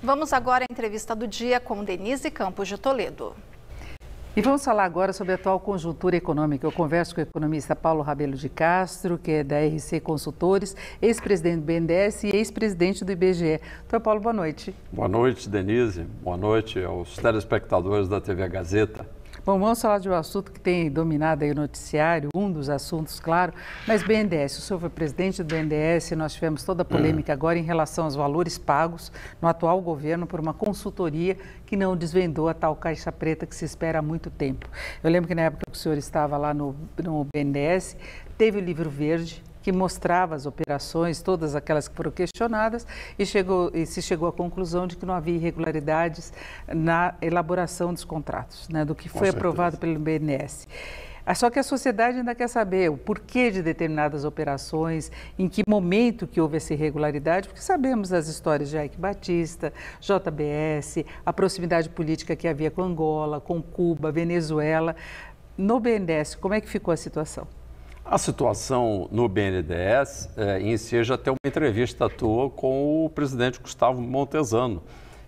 Vamos agora à entrevista do dia com Denise Campos de Toledo. E vamos falar agora sobre a atual conjuntura econômica. Eu converso com o economista Paulo Rabelo de Castro, que é da RC Consultores, ex-presidente do BNDES e ex-presidente do IBGE. Então, Paulo, boa noite. Boa noite, Denise. Boa noite aos telespectadores da TV Gazeta. Bom, vamos falar de um assunto que tem dominado aí o noticiário, um dos assuntos, claro, mas BNDES, o senhor foi presidente do BNDES e nós tivemos toda a polêmica agora em relação aos valores pagos no atual governo por uma consultoria que não desvendou a tal caixa preta que se espera há muito tempo. Eu lembro que na época que o senhor estava lá no BNDES, teve o livro verde, que mostrava as operações, todas aquelas que foram questionadas, e se chegou à conclusão de que não havia irregularidades na elaboração dos contratos, né, do que foi aprovado pelo BNDES. Só que a sociedade ainda quer saber o porquê de determinadas operações, em que momento que houve essa irregularidade, porque sabemos das histórias de Eike Batista, JBS, a proximidade política que havia com Angola, com Cuba, Venezuela. No BNDES, como é que ficou a situação? A situação no BNDES enseja até uma entrevista tua com o presidente Gustavo Montezano.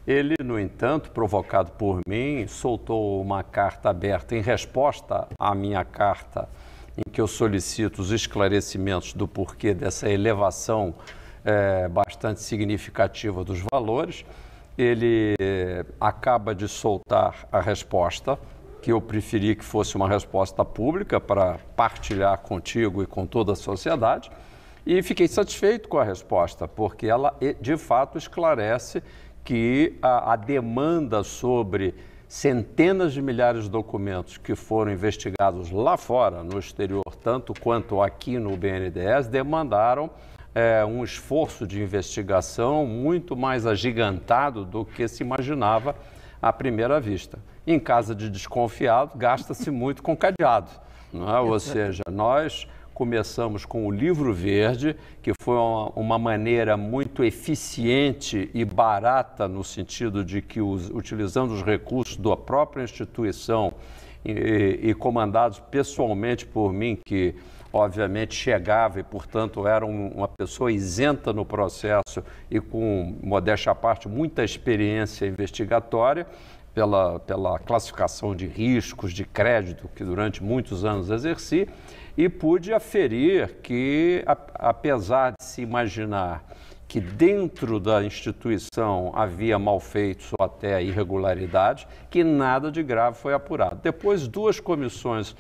Ele, no entanto, provocado por mim, soltou uma carta aberta em resposta à minha carta, em que eu solicito os esclarecimentos do porquê dessa elevação bastante significativa dos valores. Ele acaba de soltar a resposta, que eu preferi que fosse uma resposta pública para partilhar contigo e com toda a sociedade, e fiquei satisfeito com a resposta, porque ela, de fato, esclarece que a demanda sobre centenas de milhares de documentos que foram investigados lá fora, no exterior, tanto quanto aqui no BNDES, demandaram um esforço de investigação muito mais agigantado do que se imaginava à primeira vista. Em casa de desconfiado, gasta-se muito com cadeado, não é? Ou seja, nós começamos com o livro verde, que foi uma maneira muito eficiente e barata, no sentido de que, utilizando os recursos da própria instituição e comandados pessoalmente por mim, que obviamente chegava e, portanto, era uma pessoa isenta no processo e com, modéstia à parte, muita experiência investigatória, pela classificação de riscos de crédito que durante muitos anos exerci, e pude aferir que, apesar de se imaginar que dentro da instituição havia malfeitos ou até irregularidades, que nada de grave foi apurado. Depois, duas comissões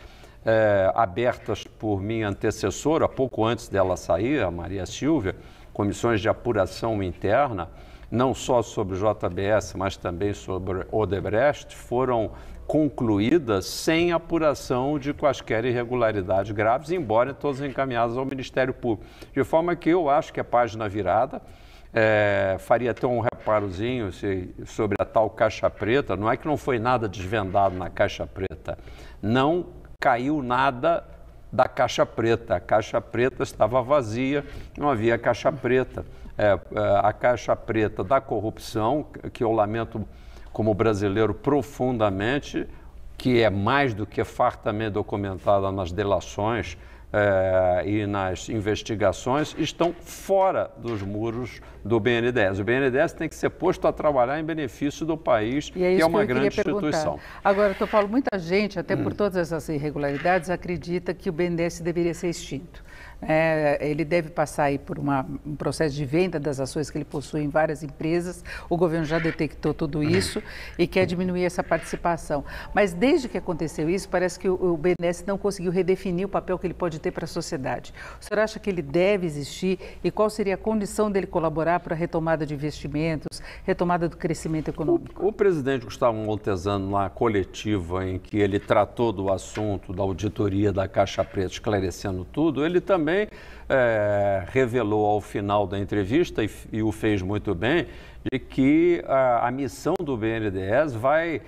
abertas por minha antecessora, pouco antes dela sair, a Maria Silvia, comissões de apuração interna, não só sobre o JBS, mas também sobre Odebrecht, foram concluídas sem apuração de quaisquer irregularidades graves, embora todas encaminhadas ao Ministério Público. De forma que eu acho que a página virada, faria até um reparozinho sobre a tal caixa preta. Não é que não foi nada desvendado na caixa preta, não caiu nada da caixa preta. A caixa preta estava vazia, não havia caixa preta. A caixa preta da corrupção, que eu lamento como brasileiro profundamente, que é mais do que fartamente documentada nas delações e nas investigações, estão fora dos muros do BNDES. O BNDES tem que ser posto a trabalhar em benefício do país, que é uma grande instituição. Agora, Paulo, muita gente, até por todas essas irregularidades, acredita que o BNDES deveria ser extinto. Ele deve passar aí por um processo de venda das ações que ele possui em várias empresas. O governo já detectou tudo isso e quer diminuir essa participação. Mas desde que aconteceu isso, parece que o BNDES não conseguiu redefinir o papel que ele pode ter para a sociedade. O senhor acha que ele deve existir e qual seria a condição dele colaborar para a retomada de investimentos, retomada do crescimento econômico? O presidente Gustavo Montezano, na coletiva em que ele tratou do assunto da auditoria da Caixa Preta, esclarecendo tudo, ele também revelou ao final da entrevista, e o fez muito bem, de que a missão do BNDES vai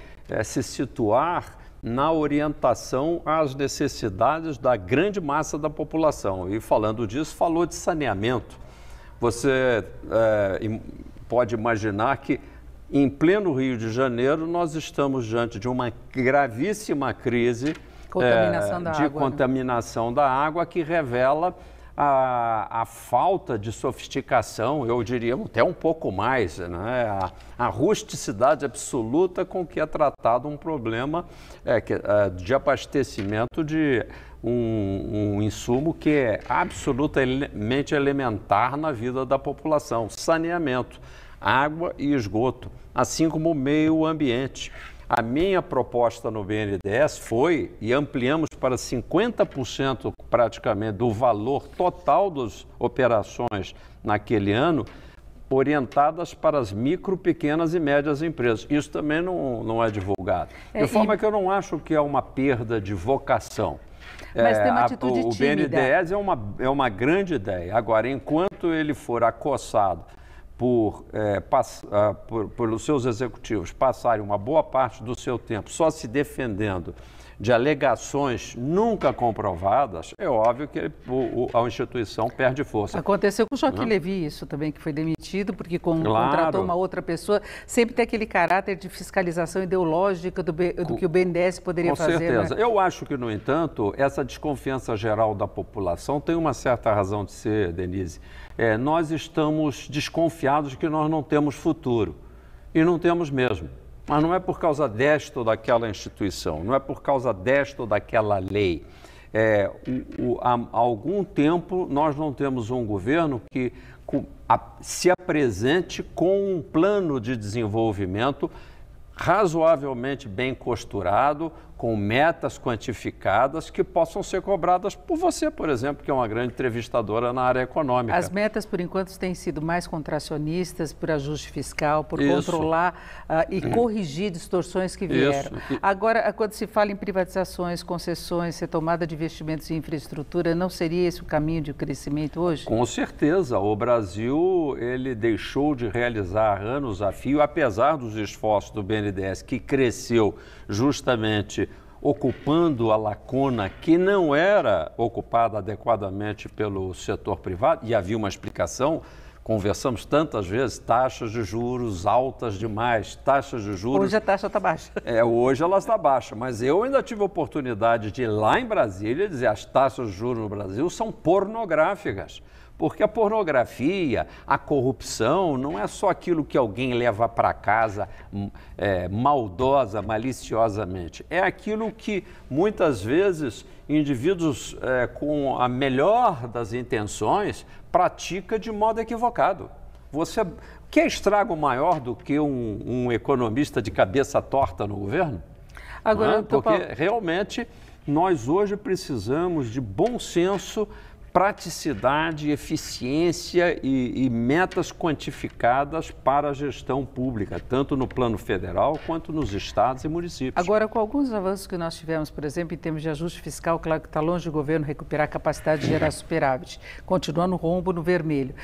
se situar na orientação às necessidades da grande massa da população. E falando disso, falou de saneamento. Você pode imaginar que em pleno Rio de Janeiro nós estamos diante de uma gravíssima crise contaminação da água, contaminação da água, que revela a falta de sofisticação, eu diria até um pouco mais, né? A rusticidade absoluta com que é tratado um problema de abastecimento de um insumo que é absolutamente elementar na vida da população: saneamento, água e esgoto, assim como o meio ambiente. A minha proposta no BNDES foi, e ampliamos para 50% praticamente do valor total das operações naquele ano, orientadas para as micro, pequenas e médias empresas. Isso também não é divulgado. De forma que eu não acho que é uma perda de vocação. Mas tem uma atitude tímida. O BNDES é uma grande ideia. Agora, enquanto ele for acossado pelos seus executivos passarem uma boa parte do seu tempo só se defendendo de alegações nunca comprovadas, é óbvio que a instituição perde força. Aconteceu com o Joaquim Levy isso também, que foi demitido porque contratou uma outra pessoa. Sempre tem aquele caráter de fiscalização ideológica do que o BNDES poderia fazer. Com certeza. Né? Eu acho que, no entanto, essa desconfiança geral da população tem uma certa razão de ser, Denise. Nós estamos desconfiados de que nós não temos futuro. E não temos mesmo. Mas não é por causa desta ou daquela instituição, não é por causa desta ou daquela lei. Há algum tempo nós não temos um governo que se apresente com um plano de desenvolvimento razoavelmente bem costurado, com metas quantificadas que possam ser cobradas por você, por exemplo, que é uma grande entrevistadora na área econômica. As metas, por enquanto, têm sido mais contracionistas, por ajuste fiscal, por controlar e corrigir distorções que vieram. Agora, quando se fala em privatizações, concessões, retomada de investimentos em infraestrutura, não seria esse o caminho de crescimento hoje? Com certeza. O Brasil, ele deixou de realizar anos a fio, apesar dos esforços do BNDES, que cresceu justamente ocupando a lacuna que não era ocupada adequadamente pelo setor privado, e havia uma explicação. Conversamos tantas vezes, taxas de juros altas demais, taxas de juros... Hoje a taxa está baixa. Hoje ela está baixa, mas eu ainda tive a oportunidade de ir lá em Brasília dizer as taxas de juros no Brasil são pornográficas. Porque a pornografia, a corrupção, não é só aquilo que alguém leva para casa maldosa, maliciosamente. É aquilo que, muitas vezes, indivíduos com a melhor das intenções pratica de modo equivocado. Quer estrago maior do que um economista de cabeça torta no governo? Agora, Porque realmente nós hoje precisamos de bom senso, praticidade, eficiência e metas quantificadas para a gestão pública, tanto no plano federal quanto nos estados e municípios. Agora, com alguns avanços que nós tivemos, por exemplo, em termos de ajuste fiscal, claro que está longe do governo recuperar a capacidade de gerar superávit, continua no rombo, no vermelho.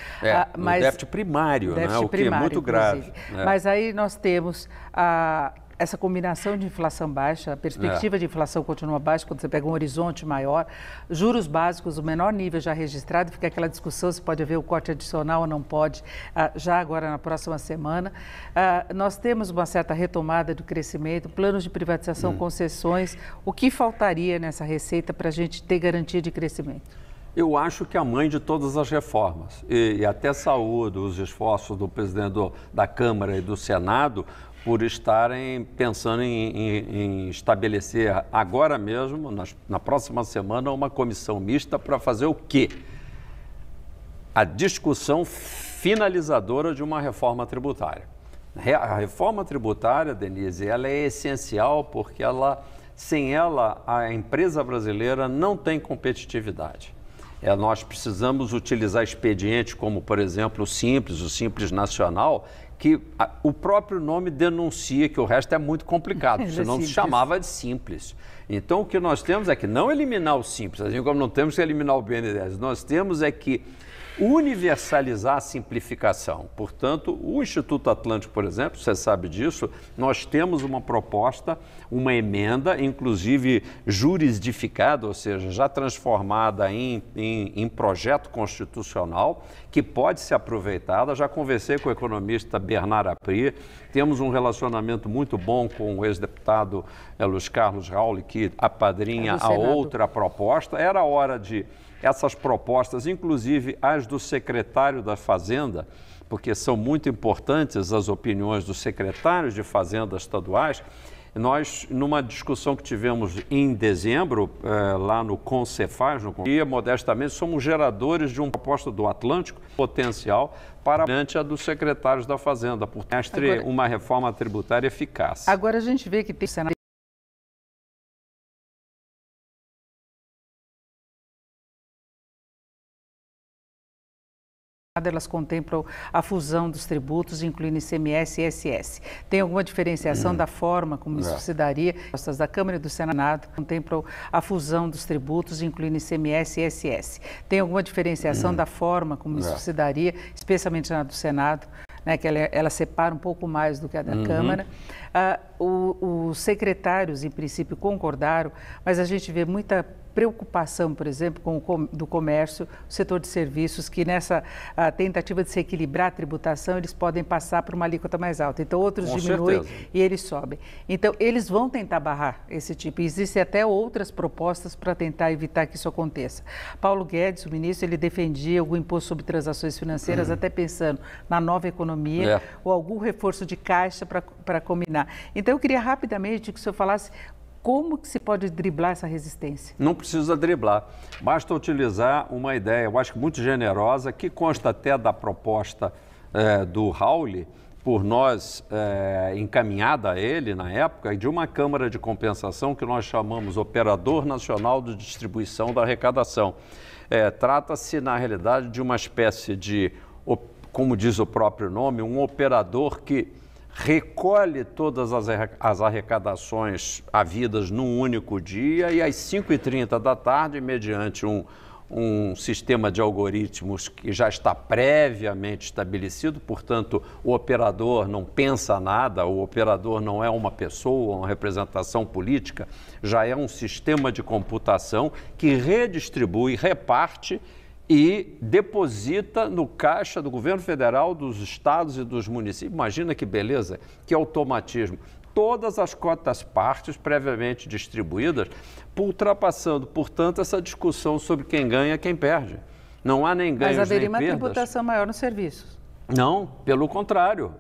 Mas déficit primário, o que é muito grave. Mas aí nós temos essa combinação de inflação baixa, a perspectiva de inflação continua baixa quando você pega um horizonte maior, juros básicos, o menor nível já registrado, fica aquela discussão se pode haver o corte adicional ou não pode, já agora na próxima semana. Nós temos uma certa retomada do crescimento, planos de privatização, concessões. O que faltaria nessa receita para a gente ter garantia de crescimento? Eu acho que a mãe de todas as reformas, e até saúdo os esforços do presidente da Câmara e do Senado, por estarem pensando em estabelecer agora mesmo, na próxima semana, uma comissão mista para fazer o quê? A discussão finalizadora de uma reforma tributária. A reforma tributária, Denise, ela é essencial porque sem ela, a empresa brasileira não tem competitividade. Nós precisamos utilizar expedientes como, por exemplo, o Simples Nacional, que o próprio nome denuncia que o resto é muito complicado, senão se chamava de Simples. Então, o que nós temos é que não eliminar o Simples, assim como não temos que eliminar o BNDES, nós temos é que universalizar a simplificação. Portanto, o Instituto Atlântico, por exemplo, você sabe disso, nós temos uma proposta, uma emenda, inclusive jurisdificada, ou seja, já transformada em projeto constitucional, que pode ser aproveitada. Já conversei com o economista Bernard Apri, temos um relacionamento muito bom com o ex-deputado Luiz Carlos Raul, que apadrinha a outra proposta. Era hora de essas propostas, inclusive as do secretário da Fazenda, porque são muito importantes as opiniões dos secretários de Fazenda estaduais. Nós, numa discussão que tivemos em dezembro, lá no Concefaz, modestamente, somos geradores de uma proposta do Atlântico potencial para a dos secretários da Fazenda, por mestre uma reforma tributária eficaz. Agora a gente vê que tem Senado. Elas contemplam a fusão dos tributos, incluindo ICMS e ISS. Tem alguma diferenciação da forma como isso se daria? As da Câmara e do Senado contemplam a fusão dos tributos, incluindo ICMS e ISS. Tem alguma diferenciação da forma como isso se daria, especialmente na do Senado, né, que ela separa um pouco mais do que a da Câmara. Os secretários, em princípio, concordaram, mas a gente vê muita preocupação, por exemplo, do comércio, o setor de serviços, que nessa tentativa de se equilibrar a tributação, eles podem passar por uma alíquota mais alta. Então, outros diminuem e eles sobem. Então, eles vão tentar barrar esse tipo. E existem até outras propostas para tentar evitar que isso aconteça. Paulo Guedes, o ministro, ele defendia o imposto sobre transações financeiras, até pensando na nova economia ou algum reforço de caixa para combinar. Então, eu queria rapidamente que o senhor falasse como que se pode driblar essa resistência? Não precisa driblar, basta utilizar uma ideia, eu acho que muito generosa, que consta até da proposta do Raul, por nós encaminhada a ele na época, de uma Câmara de Compensação que nós chamamos Operador Nacional de Distribuição da Arrecadação. Trata-se, na realidade, de uma espécie de, como diz o próprio nome, um operador que recolhe todas as arrecadações havidas num único dia e às 5h30 da tarde, mediante um sistema de algoritmos que já está previamente estabelecido, portanto, o operador não pensa nada, o operador não é uma pessoa, uma representação política, já é um sistema de computação que redistribui, reparte e deposita no caixa do governo federal, dos estados e dos municípios. Imagina que beleza, que automatismo. Todas as cotas partes previamente distribuídas, ultrapassando, portanto, essa discussão sobre quem ganha e quem perde. Não há nem ganhos nem perdas. Mas haveria uma tributação maior nos serviços. Não, pelo contrário.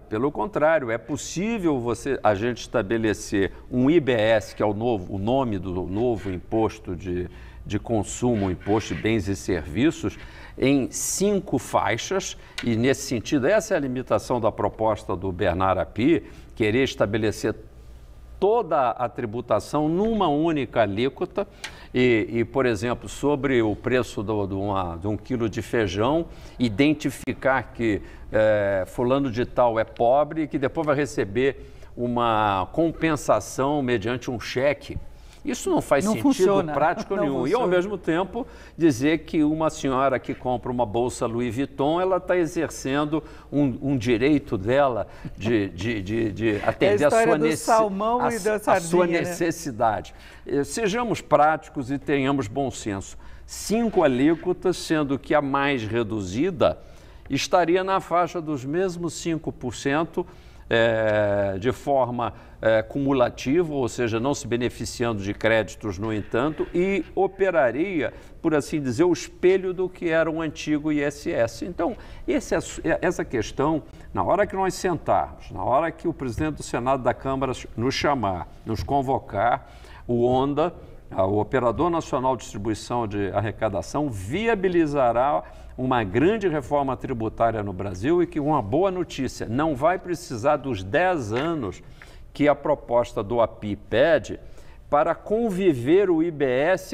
É possível a gente estabelecer um IBS, que é o nome do novo imposto de consumo, o imposto de bens e serviços, em 5 faixas, e nesse sentido, essa é a limitação da proposta do Bernard Api, querer estabelecer toda a tributação numa única alíquota e, por exemplo, sobre o preço de um quilo de feijão, identificar que fulano de tal é pobre e que depois vai receber uma compensação mediante um cheque. Isso não faz sentido prático nenhum. E, ao mesmo tempo, dizer que uma senhora que compra uma bolsa Louis Vuitton, ela está exercendo um direito dela de atender a sua necessidade. Sejamos práticos e tenhamos bom senso. 5 alíquotas, sendo que a mais reduzida estaria na faixa dos mesmos 5%, de forma cumulativa, ou seja, não se beneficiando de créditos, no entanto, e operaria, por assim dizer, o espelho do que era um antigo ISS. Então, essa questão, na hora que nós sentarmos, na hora que o presidente do Senado da Câmara nos chamar, nos convocar, o ONDA, o Operador Nacional de Distribuição de Arrecadação, viabilizará uma grande reforma tributária no Brasil e que, uma boa notícia, não vai precisar dos 10 anos que a proposta do API pede para conviver o IBS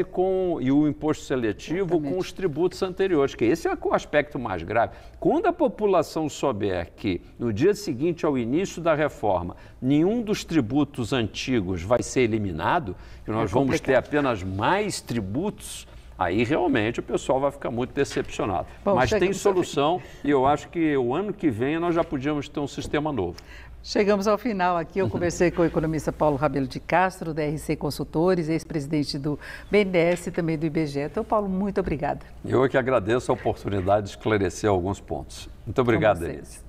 e o imposto seletivo com os tributos anteriores, que esse é o aspecto mais grave. Quando a população souber que, no dia seguinte ao início da reforma, nenhum dos tributos antigos vai ser eliminado, que nós vamos ter apenas mais tributos, aí realmente o pessoal vai ficar muito decepcionado. Bom, mas tem solução e eu acho que o ano que vem nós já podíamos ter um sistema novo. Chegamos ao final aqui. Eu conversei com o economista Paulo Rabelo de Castro, da RC Consultores, ex-presidente do BNDES e também do IBGE. Então, Paulo, muito obrigada. Eu é que agradeço a oportunidade de esclarecer alguns pontos. Muito obrigado, Denise.